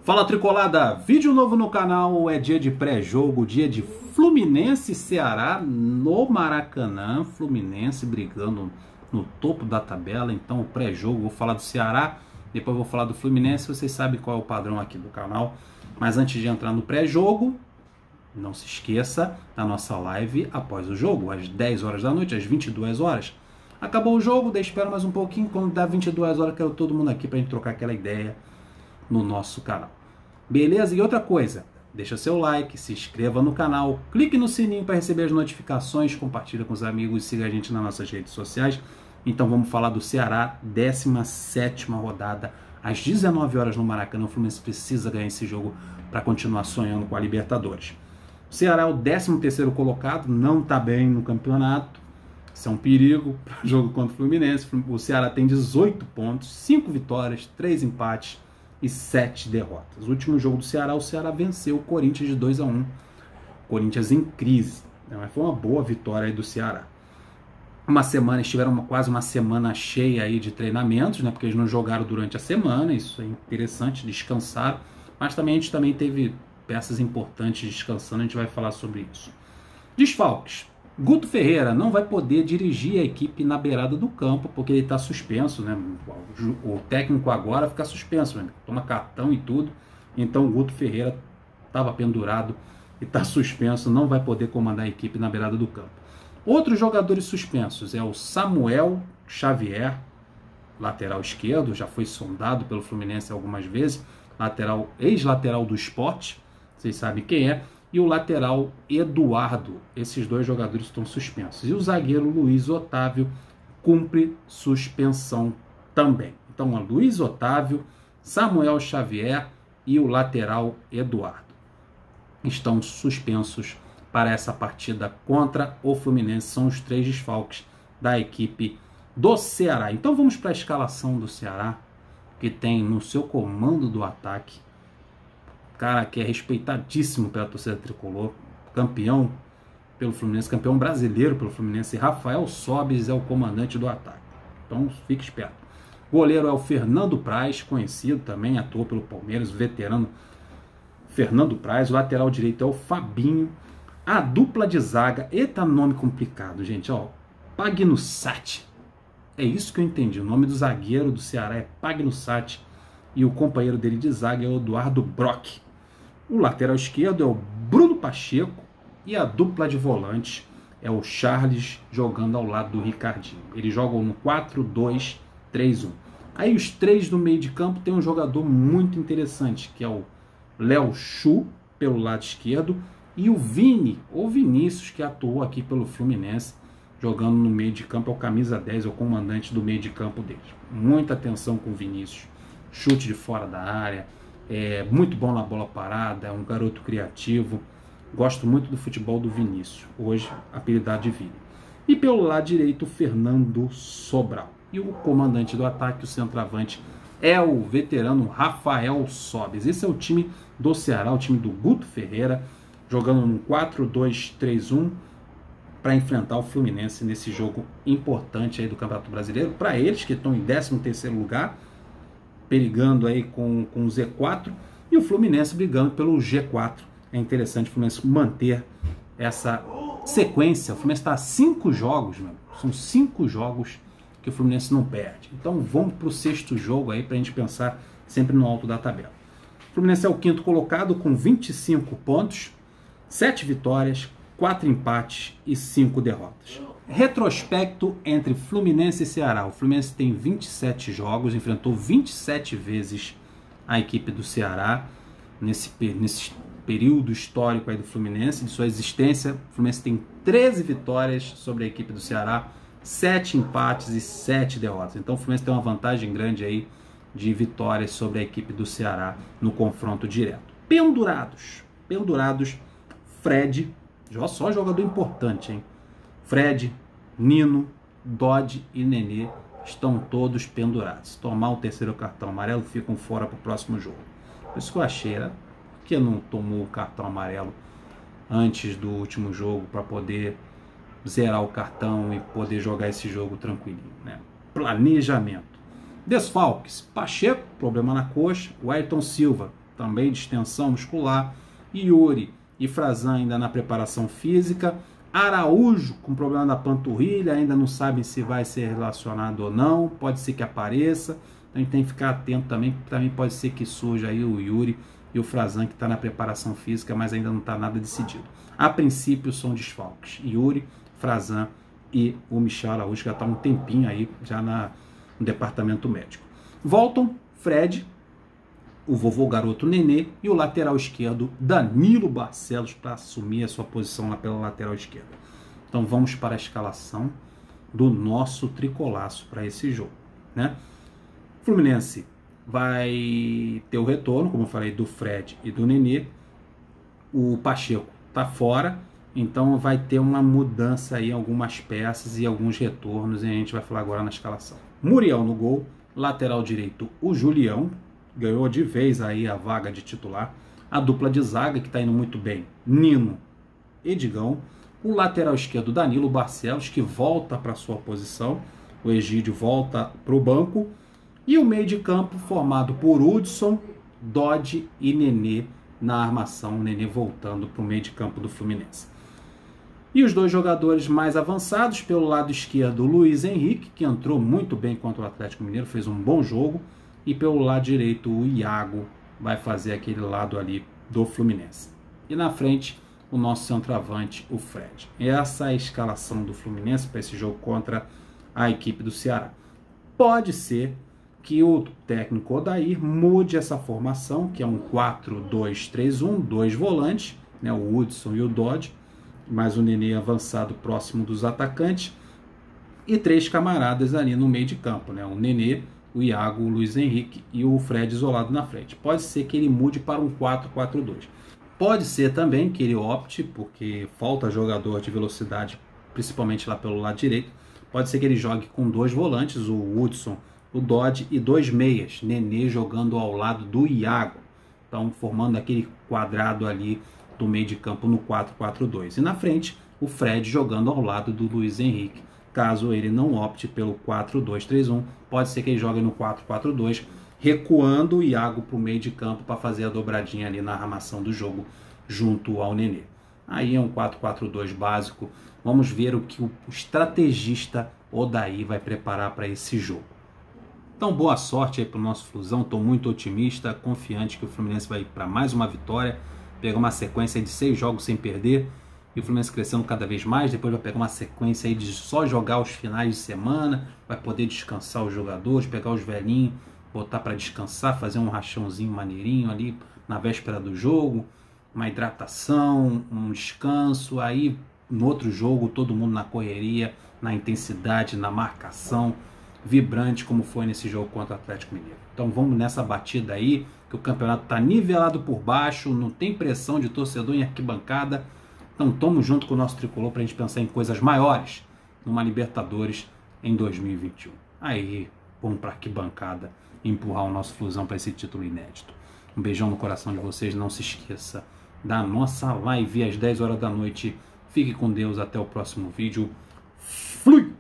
Fala Tricolada, vídeo novo no canal, é dia de pré-jogo, dia de Fluminense e Ceará no Maracanã, Fluminense brigando no topo da tabela, então o pré-jogo, vou falar do Ceará, depois vou falar do Fluminense, vocês sabem qual é o padrão aqui do canal, mas antes de entrar no pré-jogo, não se esqueça da nossa live após o jogo, às 10 horas da noite, às 22 horas. Acabou o jogo, espera mais um pouquinho, quando dá 22 horas, quero todo mundo aqui pra gente trocar aquela ideia no nosso canal. Beleza? E outra coisa, deixa seu like, se inscreva no canal, clique no sininho para receber as notificações, compartilha com os amigos, siga a gente nas nossas redes sociais. Então vamos falar do Ceará, 17ª rodada, às 19 horas no Maracanã. O Fluminense precisa ganhar esse jogo para continuar sonhando com a Libertadores. O Ceará é o 13º colocado, não está bem no campeonato. Isso é um perigo para o jogo contra o Fluminense. O Ceará tem 18 pontos, 5 vitórias, 3 empates e 7 derrotas. O último jogo do Ceará, o Ceará venceu o Corinthians de 2-1. Corinthians em crise, né? Mas foi uma boa vitória aí do Ceará. Estiveram quase uma semana cheia aí de treinamentos, né? Porque eles não jogaram durante a semana, isso é interessante, descansaram. Mas também a gente teve peças importantes descansando, a gente vai falar sobre isso. Desfalques. Guto Ferreira não vai poder dirigir a equipe na beirada do campo, porque ele está suspenso, né? O técnico agora fica suspenso, né? Toma cartão e tudo. Então o Guto Ferreira estava pendurado e está suspenso, não vai poder comandar a equipe na beirada do campo. Outros jogadores suspensos é o Samuel Xavier, lateral esquerdo, já foi sondado pelo Fluminense algumas vezes, ex-lateral do Sport, vocês sabem quem é. E o lateral Eduardo, esses dois jogadores estão suspensos. E o zagueiro Luiz Otávio cumpre suspensão também. Então, Luiz Otávio, Samuel Xavier e o lateral Eduardo estão suspensos para essa partida contra o Fluminense. São os 3 desfalques da equipe do Ceará. Então vamos para a escalação do Ceará, que tem no seu comando do ataque cara que é respeitadíssimo pela torcida tricolor, campeão pelo Fluminense, campeão brasileiro pelo Fluminense. Rafael Sobis é o comandante do ataque, então fique esperto. Goleiro é o Fernando Praz, conhecido também, atuou pelo Palmeiras, veterano Fernando Praz. O lateral direito é o Fabinho. A dupla de zaga, eita nome complicado, gente, ó, Pagnussati, é isso que eu entendi, o nome do zagueiro do Ceará é Pagnussati e o companheiro dele de zaga é o Eduardo Brock. O lateral esquerdo é o Bruno Pacheco e a dupla de volantes é o Charles jogando ao lado do Ricardinho. Eles jogam no 4-2-3-1. Aí os 3 do meio de campo tem um jogador muito interessante, que é o Léo Chu, pelo lado esquerdo, e o Vini, ou Vinícius, que atuou aqui pelo Fluminense, jogando no meio de campo, é o camisa 10, é o comandante do meio de campo deles. Muita atenção com o Vinícius. Chute de fora da área, é muito bom na bola parada, é um garoto criativo. Gosto muito do futebol do Vinícius, hoje apelidado de Vini. E pelo lado direito, o Fernando Sobral. E o comandante do ataque, o centroavante, é o veterano Rafael Sobis. Esse é o time do Ceará, o time do Guto Ferreira, jogando no 4-2-3-1 para enfrentar o Fluminense nesse jogo importante aí do Campeonato Brasileiro. Para eles que estão em 13º lugar, perigando aí com o Z4, e o Fluminense brigando pelo G4. É interessante o Fluminense manter essa sequência. O Fluminense está a 5 jogos, são 5 jogos que o Fluminense não perde. Então vamos para o 6º jogo aí para a gente pensar sempre no alto da tabela. O Fluminense é o 5º colocado com 25 pontos, 7 vitórias, 4 empates e 5 derrotas. Retrospecto entre Fluminense e Ceará. O Fluminense tem 27 jogos, enfrentou 27 vezes a equipe do Ceará nesse período histórico aí do Fluminense, de sua existência. O Fluminense tem 13 vitórias sobre a equipe do Ceará, 7 empates e 7 derrotas. Então o Fluminense tem uma vantagem grande aí de vitórias sobre a equipe do Ceará no confronto direto. Pendurados, Fred, só jogador importante, hein? Fred, Nino, Dodge e Nenê estão todos pendurados. Se tomar o 3º cartão amarelo, ficam fora para o próximo jogo. Por isso que eu achei, né? Por que não tomou o cartão amarelo antes do último jogo para poder zerar o cartão e poder jogar esse jogo tranquilinho, né? Planejamento. Desfalques. Pacheco, problema na coxa. O Ayrton Silva também distensão muscular. Yuri e Frazan ainda na preparação física. Araújo com problema da panturrilha, ainda não sabem se vai ser relacionado ou não, pode ser que apareça, então a gente tem que ficar atento também pode ser que surja aí o Yuri e o Frazan, que está na preparação física, mas ainda não está nada decidido. A princípio são desfalques, Yuri, Frazan e o Michel Araújo, que já está um tempinho aí já no departamento médico. Voltam Fred, o vovô garoto Nenê e o lateral esquerdo Danilo Barcelos para assumir a sua posição lá pela lateral esquerda. Então vamos para a escalação do nosso tricolaço para esse jogo, né? Fluminense vai ter o retorno, como eu falei, do Fred e do Nenê. O Pacheco está fora, então vai ter uma mudança aí em algumas peças e alguns retornos, e a gente vai falar agora na escalação. Muriel no gol, lateral direito o Julião, ganhou de vez aí a vaga de titular. A dupla de zaga que está indo muito bem, Nino e Digão. O lateral esquerdo Danilo Barcelos, que volta para sua posição. O Egídio volta para o banco. E o meio de campo formado por Hudson, Dodge e Nenê na armação. O Nenê voltando para o meio de campo do Fluminense. E os dois jogadores mais avançados, pelo lado esquerdo, o Luiz Henrique, que entrou muito bem contra o Atlético Mineiro, fez um bom jogo. E pelo lado direito, o Iago vai fazer aquele lado ali do Fluminense. E na frente, o nosso centroavante, o Fred. Essa é a escalação do Fluminense para esse jogo contra a equipe do Ceará. Pode ser que o técnico Odair mude essa formação, que é um 4-2-3-1, 2 volantes, né, o Hudson e o Dodge, mais o Nenê avançado próximo dos atacantes, e 3 camaradas ali no meio de campo, né, o Nenê, o Iago, o Luiz Henrique e o Fred isolado na frente. Pode ser que ele mude para um 4-4-2. Pode ser também que ele opte, porque falta jogador de velocidade, principalmente lá pelo lado direito, pode ser que ele jogue com 2 volantes, o Hudson, o Dodge e 2 meias, Nenê jogando ao lado do Iago. Então formando aquele quadrado ali do meio de campo no 4-4-2. E na frente, o Fred jogando ao lado do Luiz Henrique. Caso ele não opte pelo 4-2-3-1, pode ser que ele jogue no 4-4-2, recuando o Iago para o meio de campo para fazer a dobradinha ali na armação do jogo junto ao Nenê. Aí é um 4-4-2 básico. Vamos ver o que o estrategista Odair vai preparar para esse jogo. Então boa sorte aí para o nosso Flusão, estou muito otimista, confiante que o Fluminense vai para mais uma vitória, pegar uma sequência de 6 jogos sem perder, e o Fluminense crescendo cada vez mais, depois vai pegar uma sequência aí de só jogar os finais de semana, vai poder descansar os jogadores, pegar os velhinhos, botar para descansar, fazer um rachãozinho maneirinho ali na véspera do jogo, uma hidratação, um descanso, aí no outro jogo todo mundo na correria, na intensidade, na marcação, vibrante como foi nesse jogo contra o Atlético Mineiro. Então vamos nessa batida aí, que o campeonato está nivelado por baixo, não tem pressão de torcedor em arquibancada. Então tamo junto com o nosso tricolor para a gente pensar em coisas maiores numa Libertadores em 2021. Aí, vamos para arquibancada empurrar o nosso Flusão para esse título inédito. Um beijão no coração de vocês, não se esqueça da nossa live às 10 horas da noite. Fique com Deus, até o próximo vídeo. Fui!